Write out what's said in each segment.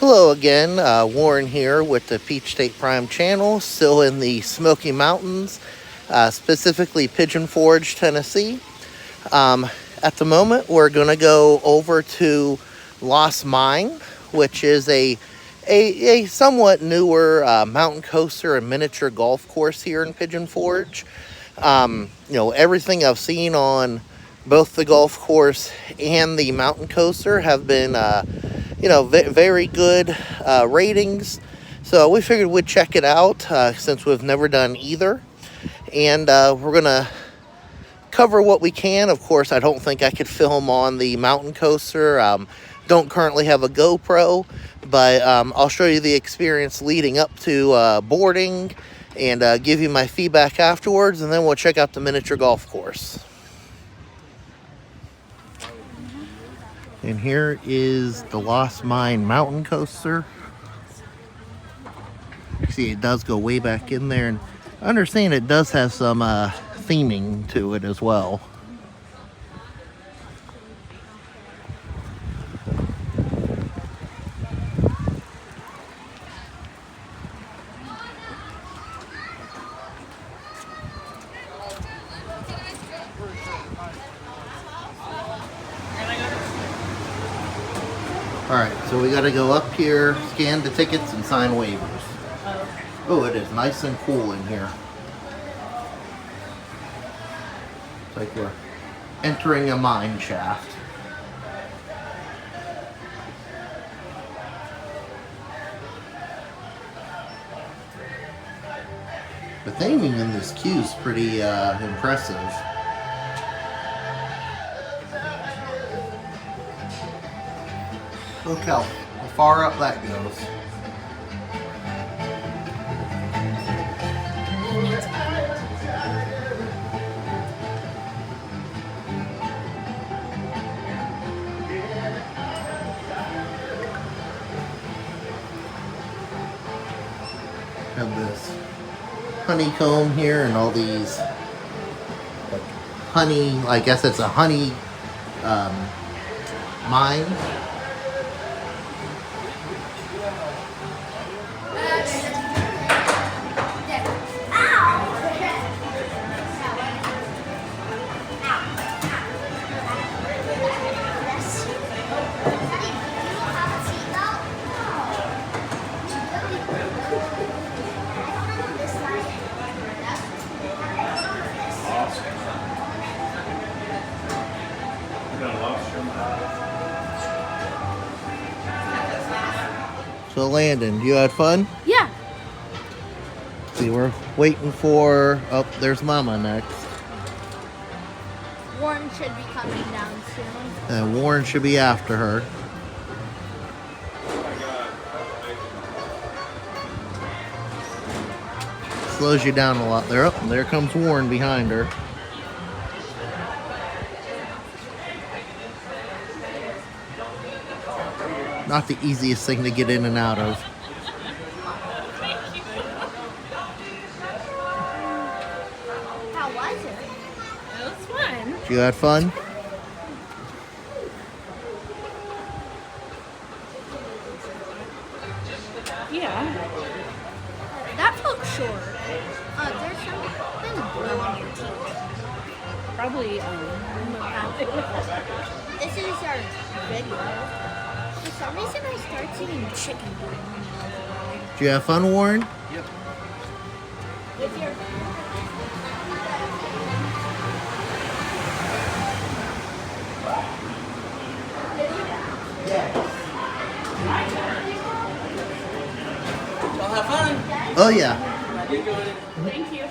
Hello again, Warren here with the Peach State Prime channel, still in the Smoky Mountains, specifically Pigeon Forge, Tennessee. At the moment, we're going to go over to Lost Mine, which is a somewhat newer mountain coaster and miniature golf course here in Pigeon Forge. Everything I've seen on both the golf course and the mountain coaster have been very good ratings. So we figured we'd check it out since we've never done either. And we're going to cover what we can. Of course, I don't think I could film on the mountain coaster. Don't currently have a GoPro, but I'll show you the experience leading up to boarding and give you my feedback afterwards, and then we'll check out the miniature golf course. And here is the Lost Mine mountain coaster. You see it does go way back in there, and I understand it does have some theming to it as well. Alright, so we gotta go up here, scan the tickets, and sign waivers. Oh, it is nice and cool in here. It's like we're entering a mine shaft. The theming in this queue is pretty impressive. Look how far up that goes. Have this honeycomb here and all these like honey, I guess it's a honey mine. So Landon, you had fun? Yeah. See, we're waiting for, oh, there's Mama next. Warren should be coming down soon. And Warren should be after her. Slows you down a lot there. Oh, there comes Warren behind her. Not the easiest thing to get in and out of. How was it? It was fun. You had fun? Yeah. That felt short. There's something blue on your teeth. Probably, This is our video. For some reason, I started seeing chicken burger. Did you have fun, Warren? Yep. With your... Y'all have fun. Oh, yeah. Thank you.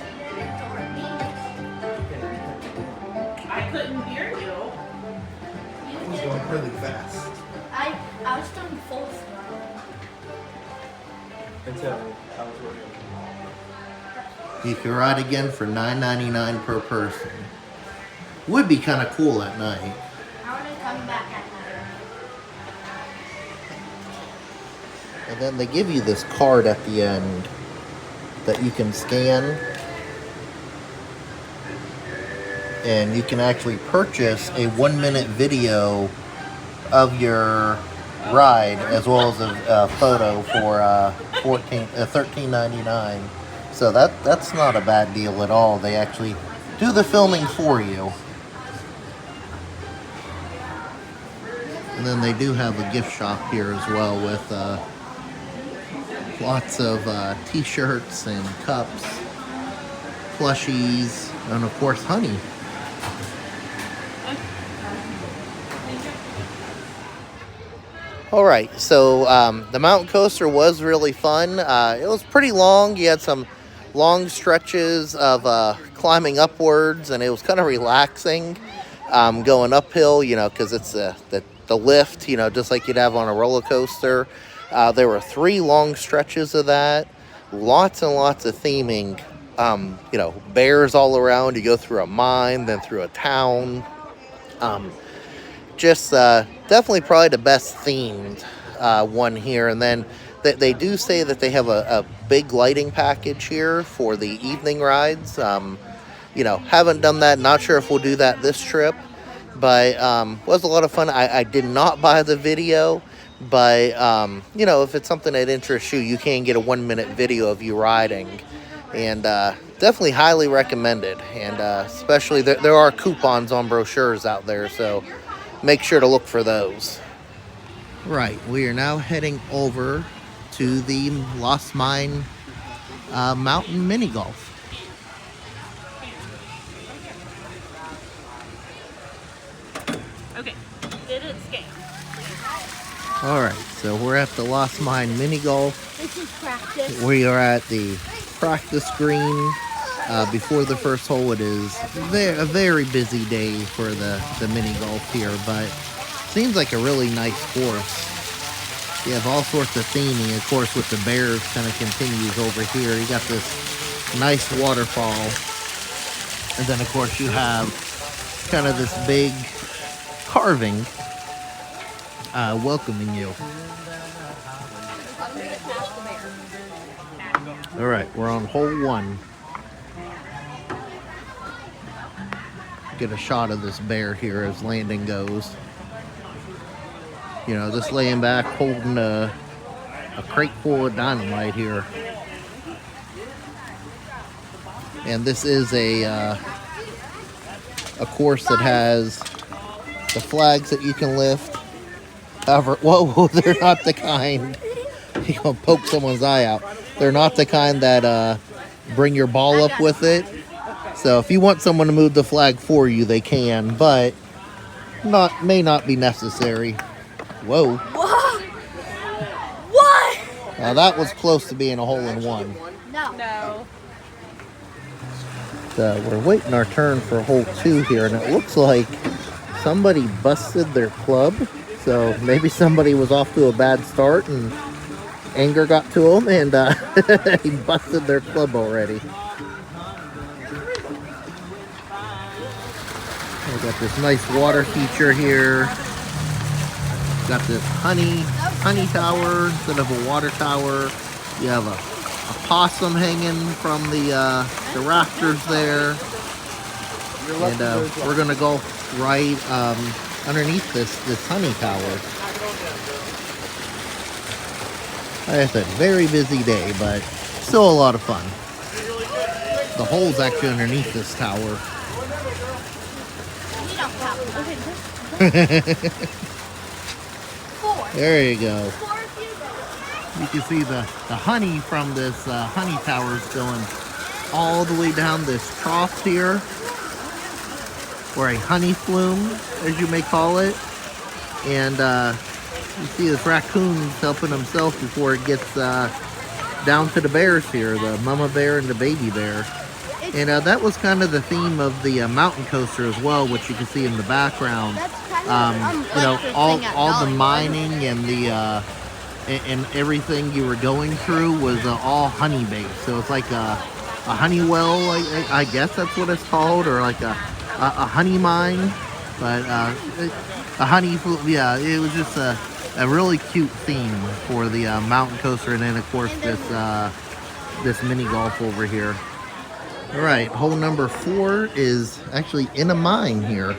I couldn't hear you. It was going really fast. I was doing full throttle. Until I was working. You can ride again for $9.99 per person. Would be kind of cool at night. I want to come back at night. And then they give you this card at the end that you can scan. And you can actually purchase a 1-minute video of your ride as well as a photo for $13.99. So that's not a bad deal at all. They actually do the filming for you. And then they do have a gift shop here as well with lots of t-shirts and cups, plushies, and of course honey. All right, so the mountain coaster was really fun. It was pretty long. You had some long stretches of climbing upwards, and it was kind of relaxing going uphill, you know, because it's the lift, you know, just like you'd have on a roller coaster. There were 3 long stretches of that. Lots and lots of theming. You know, bears all around. You go through a mine, then through a town. Just definitely probably the best themed one here. And then they do say that they have a big lighting package here for the evening rides. You know, haven't done that. Not sure if we'll do that this trip. But was a lot of fun. I did not buy the video. But, you know, if it's something that interests you, you can get a 1-minute video of you riding. And definitely highly recommended. And especially there are coupons on brochures out there. So make sure to look for those. Right, we are now heading over to the Lost Mine Mountain Mini Golf. Okay, did it scan? All right, so we're at the Lost Mine Mini Golf. This is practice. We are at the practice green before the first hole. It is a very busy day for the mini golf here, but seems like a really nice course. You have all sorts of theming, of course, with the bears kind of continues over here. You got this nice waterfall, and then of course you have kind of this big carving welcoming you. All right, we're on hole 1. Get a shot of this bear here as landing goes. You know, just laying back, holding a crate full of dynamite here. And this is a course that has the flags that you can lift. However, whoa, they're not the kind. You're gonna poke someone's eye out. They're not the kind that bring your ball up with it. So if you want someone to move the flag for you, they can, but may not be necessary. Whoa. What? What? Now that was close to being a hole-in-one. No. We're waiting our turn for hole 2 here, and it looks like somebody busted their club. So maybe somebody was off to a bad start and anger got to them, and he busted their club already. We got this nice water feature here. Got this honey tower instead of a water tower. You have a possum hanging from the rafters there. And we're gonna go right underneath this honey tower. Like I said, very busy day, but still a lot of fun. The hole's actually underneath this tower. There you go. You can see the honey from this honey tower is going all the way down this trough here, or a honey flume, as you may call it. And you see this raccoon helping himself before it gets down to the bears here, the mama bear and the baby bear. And that was kind of the theme of the mountain coaster as well, which you can see in the background. You know, all the mining and the and everything you were going through was all honey based. So it's like a honey well, I guess that's what it's called, or like a honey mine. But a honey, yeah, it was just a really cute theme for the mountain coaster, and then of course this mini golf over here. All right, hole number 4 is actually in a mine here.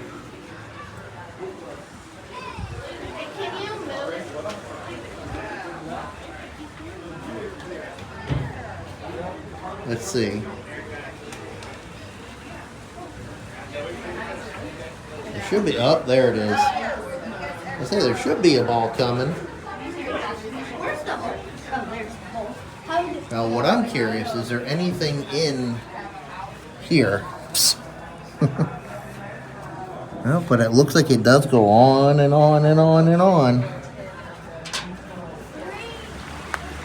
Let's see. There should be. Oh, there it is. I say there should be a ball coming. Where's the hole? Oh, there's the hole. How did Now, what I'm curious is there anything in here? Well, but it looks like it does go on and on and on and on.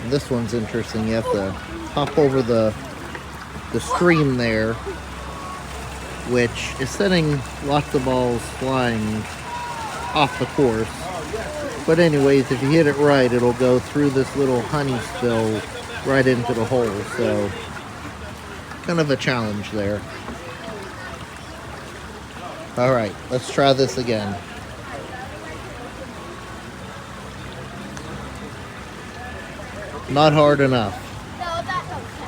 This one's interesting. You have to hop over the stream there, which is sending lots of balls flying off the course. But anyways, if you hit it right, it'll go through this little honey spill right into the hole. So kind of a challenge there. All right, let's try this again. Not hard enough. no, that's okay.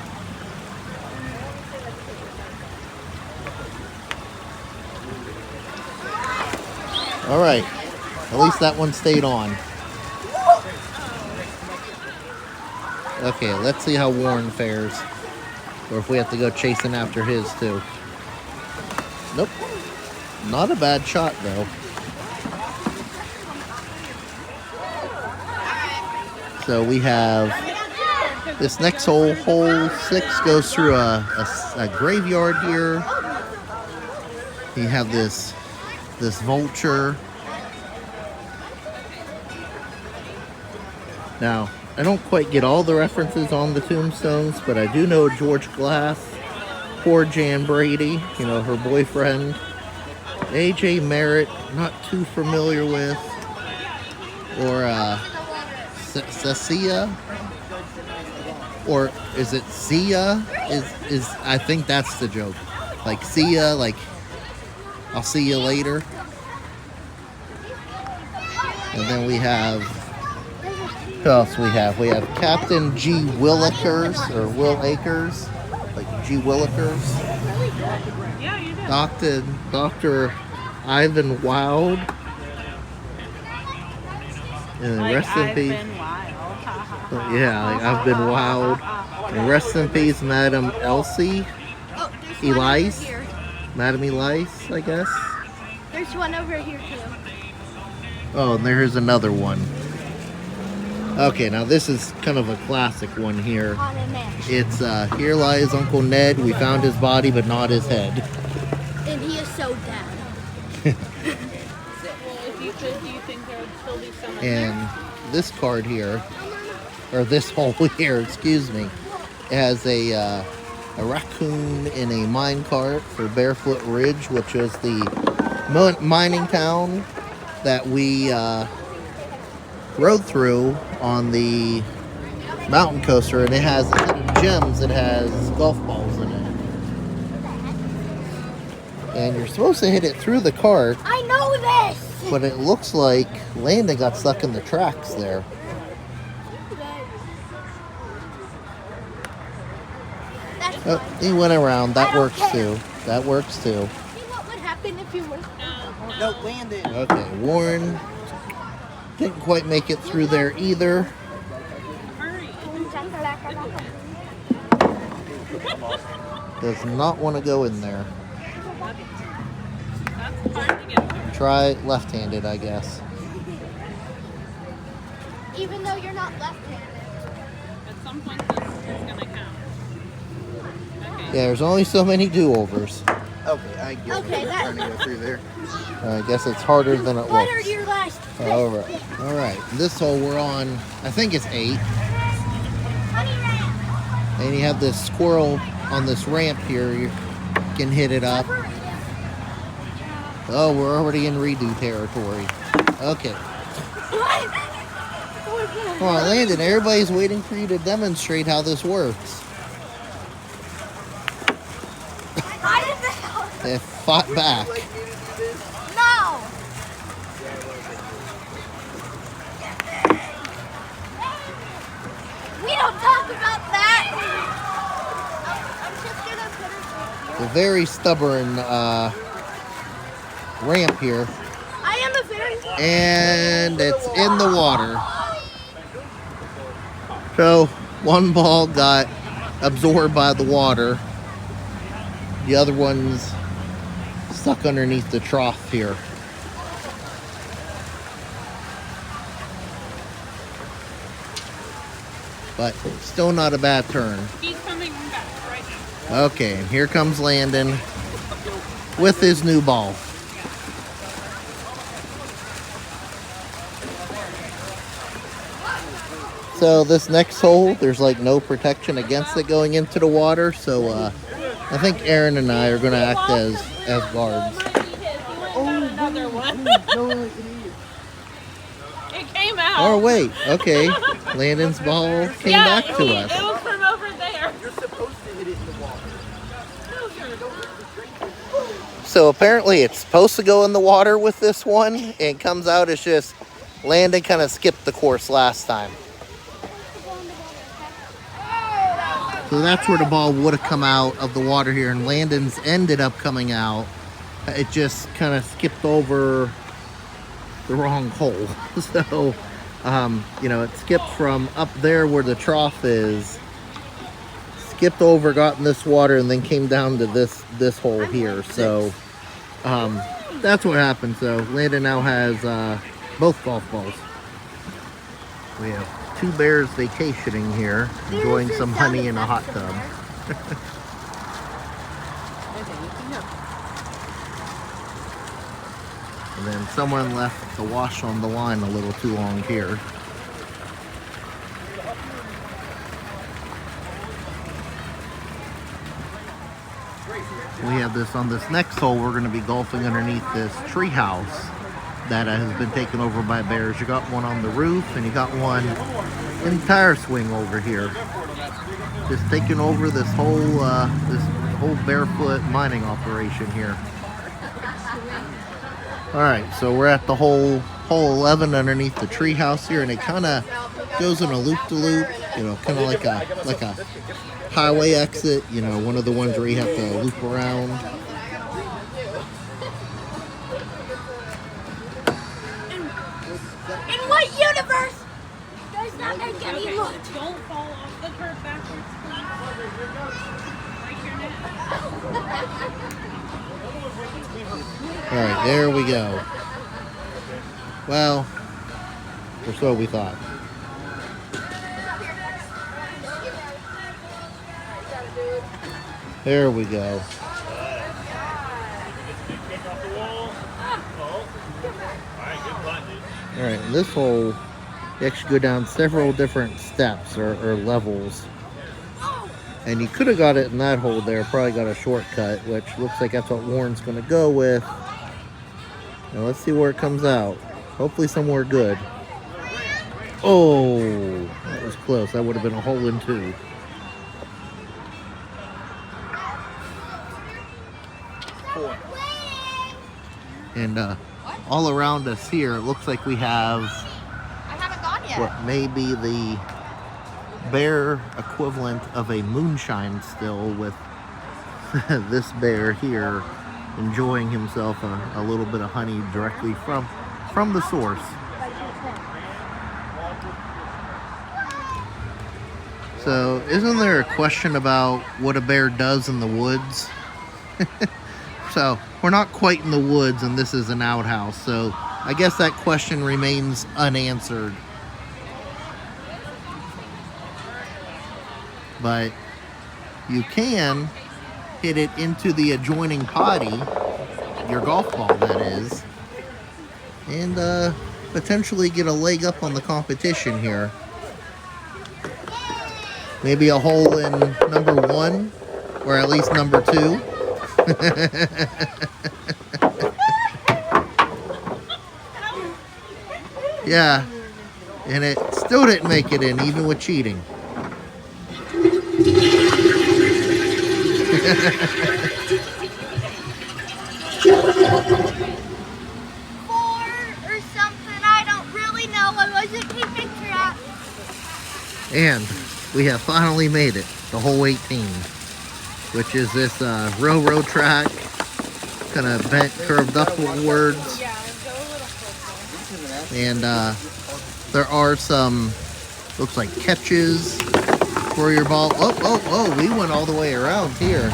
All right, at least that one stayed on. Okay, let's see how Warren fares. Or if we have to go chasing after his too. Nope. Not a bad shot though. So we have this next hole, hole 6, goes through a graveyard here. You have this vulture. Now, I don't quite get all the references on the tombstones, but I do know George Glass, poor Jan Brady, you know, her boyfriend. AJ Merritt, not too familiar with. Or Cecilia, or is it Zia? Is I think that's the joke. Like Zia, like I'll see you later. And then we have, who else we have? We have Captain G. Willikers, or Will Akers, like G. Willikers. Dr. Ivan Wild. And rest in peace. Yeah, like, I've been wild. And rest in peace, Madam Elsie. Oh, there's one over Elise. here. Madam Elise, I guess. There's one over here too. Oh, and there's another one. Okay, now this is kind of a classic one here. On a man. It's Here Lies Uncle Ned. We found his body, but not his head. And he is so dead. Do you think there would still be some in And this card here, or this hole here, excuse me, it has a raccoon in a mine cart for Barefoot Ridge, which is the mining town that we rode through on the mountain coaster, and it has gems. It has golf balls in it, and you're supposed to hit it through the cart. I know this. But it looks like Landon got stuck in the tracks there. That's Oh, fine. he went around. That I don't works care. too. That works too. See what would happen if you were. No, Landon. Okay, Warren didn't quite make it through there either. Does not want to go in there. That's hard to get through. Try left-handed, I guess. Even though you're not left-handed. At some point, this is going to count. Okay. Yeah, there's only so many do-overs. Okay, I get Okay, it. that- Trying to go through there. I guess it's harder than it What are looks. your last? All right, all right. This hole we're on, I think it's 8. And you have this squirrel on this ramp here. You can hit it up. Oh, we're already in redo territory. Okay. Come on, Landon. Everybody's waiting for you to demonstrate how this works. They fought back. No. We don't talk about that. I'm just gonna put it. A very stubborn ramp here. I am a very. And it's in the water. So one ball got absorbed by the water. The other one's stuck underneath the trough here. But still not a bad turn. He's coming back right now. Okay, and here comes Landon with his new ball. So this next hole, there's like no protection against it going into the water. So I think Aaron and I are going to act as guards. Another one. It came out. Oh wait, okay. Landon's ball came back to us. It was from over there. You're supposed to hit it in the water. So apparently it's supposed to go in the water with this one, and it comes out as just Landon kind of skipped the course last time. So that's where the ball would have come out of the water here, and Landon's ended up coming out. It just kind of skipped over the wrong hole. So, you know, it skipped from up there where the trough is, skipped over, got in this water, and then came down to this hole here. So, that's what happened. So, Landon now has both golf balls. We have 2 bears vacationing here, enjoying some honey in a hot tub. And then someone left the wash on the line a little too long here. We have this on this next hole. We're going to be golfing underneath this tree house that has been taken over by bears. You got one on the roof, and you got one entire swing over here, just taking over this whole barefoot mining operation here. All right, so we're at the hole 11 underneath the tree house here, and it kind of goes in a loop-de-loop, you know, kind of like a highway exit, you know, one of the ones where you have to loop around. In what universe does that make any look? Don't fall off the curb backwards, please. Break your neck. All right, there we go. Well, or so we thought. There we go. All right, in this hole, you actually go down several different steps or levels. And you could have got it in that hole there, probably got a shortcut, which looks like that's what Warren's going to go with. Now let's see where it comes out. Hopefully somewhere good. Oh, that was close. That would have been a hole in 2. And all around us here, it looks like we have I haven't gone yet. what may be the bear equivalent of a moonshine still, with this bear here enjoying himself a little bit of honey directly from the source. So isn't there a question about what a bear does in the woods? So we're not quite in the woods, and this is an outhouse, so I guess that question remains unanswered. But you can hit it into the adjoining potty, your golf ball that is, and potentially get a leg up on the competition here. Maybe a hole in number 1, or at least number 2. Yeah, and it still didn't make it in, even with cheating. 4 or something. I don't really know. I wasn't keeping track. And we have finally made it, the hole 18, which is this railroad track, kind of bent, curved upwards. And there are some, looks like catches for your ball. Oh, we went all the way around here.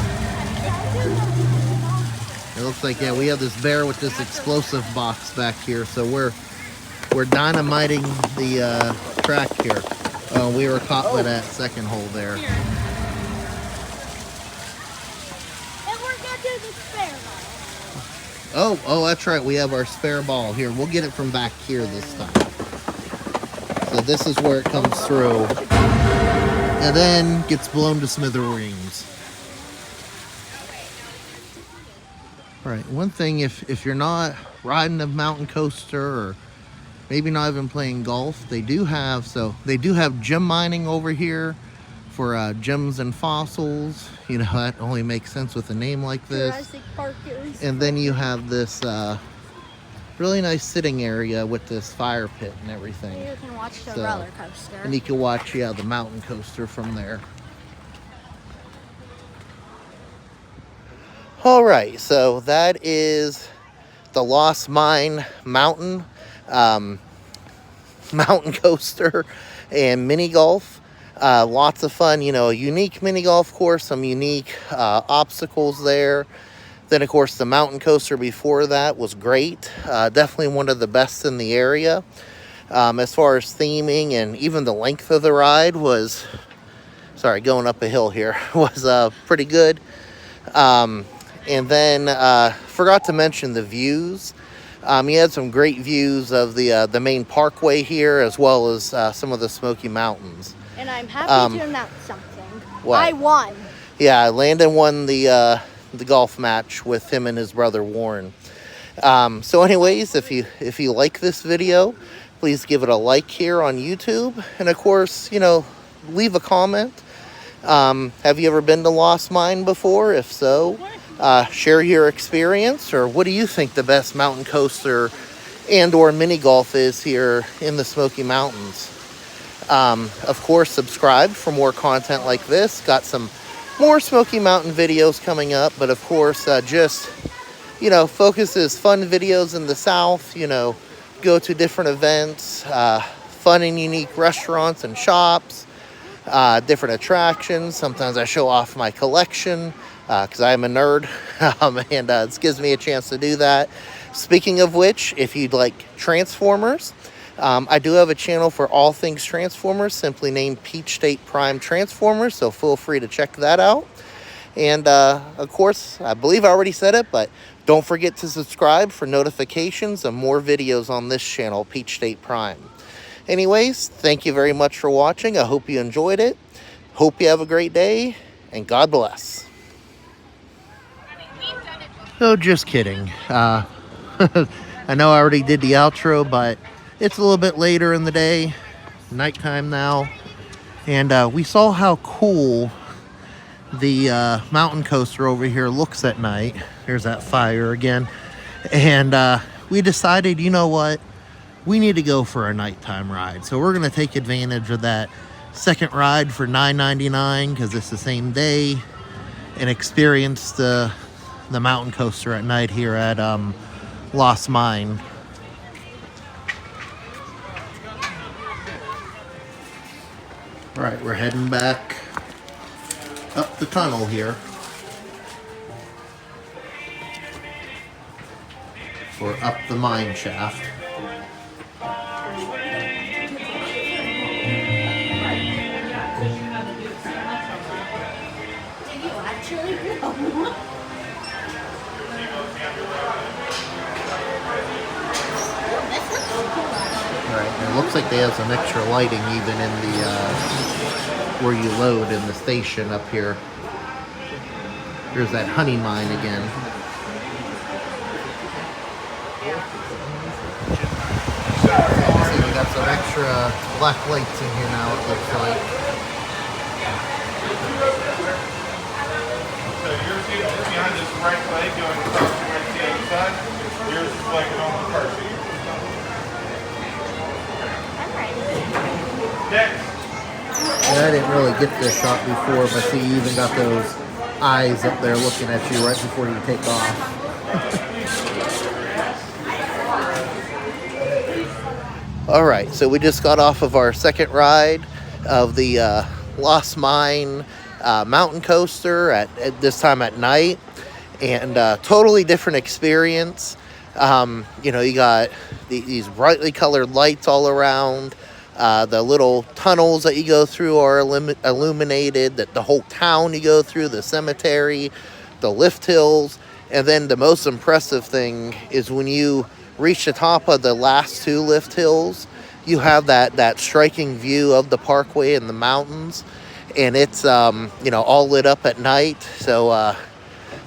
It looks like, yeah, we have this bear with this explosive box back here, so we're dynamiting the track here. We were caught by that second hole there. Here. And we're gonna do the spare ball. Oh, that's right. We have our spare ball here. We'll get it from back here this time. So this is where it comes through, and then gets blown to smithereens. All right. One thing, if you're not riding a mountain coaster or maybe not even playing golf, they do have gem mining over here for gems and fossils. You know, that only makes sense with a name like this. Jurassic Park is. And then you have this really nice sitting area with this fire pit and everything. You can watch the So- roller coaster. And you can watch, yeah, the mountain coaster from there. All right, so that is the Lost Mine Mountain mountain coaster and mini golf. Lots of fun, you know, a unique mini golf course, some unique obstacles there. Then, of course, the mountain coaster before that was great. Definitely one of the best in the area. As far as theming and even the length of the ride was, sorry, going up a hill here, was pretty good. And then, forgot to mention the views. You had some great views of the main Parkway here, as well as some of the Smoky Mountains. And I'm happy to announce something. What? I won. Yeah, Landon won the golf match with him and his brother Warren. So anyways, if you like this video, please give it a like here on YouTube, and of course, you know, leave a comment. Have you ever been to Lost Mine before? If so, share your experience, or what do you think the best mountain coaster and or mini golf is here in the Smoky Mountains? Of course, subscribe for more content like this. Got some more Smoky Mountain videos coming up, but of course, just, you know, focuses fun videos in the South, you know, go to different events, fun and unique restaurants and shops, different attractions. Sometimes I show off my collection because I am a nerd, and this gives me a chance to do that. Speaking of which, if you'd like Transformers, I do have a channel for all things Transformers, simply named Peach State Prime Transformers, so feel free to check that out. And, of course, I believe I already said it, but don't forget to subscribe for notifications of more videos on this channel, Peach State Prime. Anyways, thank you very much for watching. I hope you enjoyed it. Hope you have a great day, and God bless. Oh, just kidding. I know I already did the outro, but it's a little bit later in the day, nighttime now, and we saw how cool the mountain coaster over here looks at night. There's that fire again, and we decided, you know what, we need to go for a nighttime ride. So we're going to take advantage of that second ride for $9.99 because it's the same day, and experience the mountain coaster at night here at Lost Mine. All right, we're heading back up the tunnel here, or up the mine shaft. Did you actually go? Alright, it looks like they have some extra lighting even in the where you load in the station up here. There's that honey mine again. See, we got some extra black lights in here now, it looks like. So yours is behind this right leg going across the right to the other side. Yours is like on the first. Next. And I didn't really get this shot before, but see, you even got those eyes up there looking at you right before you take off. All right, so we just got off of our second ride of the Lost Mine mountain coaster at this time at night, and totally different experience. You know, you got these brightly colored lights all around. The little tunnels that you go through are illuminated. That the whole town you go through, the cemetery, the lift hills, and then the most impressive thing is when you reach the top of the last two lift hills, you have that striking view of the Parkway and the mountains, and it's you know, all lit up at night. So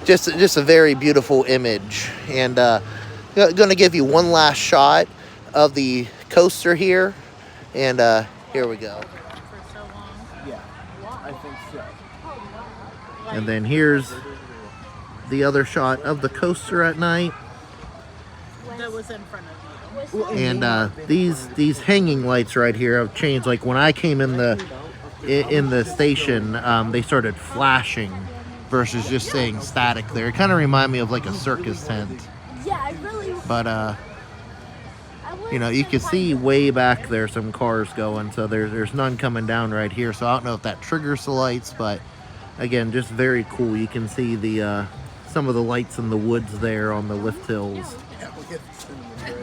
just a very beautiful image. And going to give you one last shot of the coaster here, and here we go. For so long. Yeah, I think so. And then here's the other shot of the coaster at night. That was in front of you. And these hanging lights right here have changed. Like when I came in the station, they started flashing versus just staying static there. It kind of reminded me of like a circus tent. Yeah, I really. But you know, you can see way back there some cars going, so there's none coming down right here. So I don't know if that triggers the lights, but again, just very cool. You can see the some of the lights in the woods there on the lift hills. Yeah, we'll get cinnamon bread.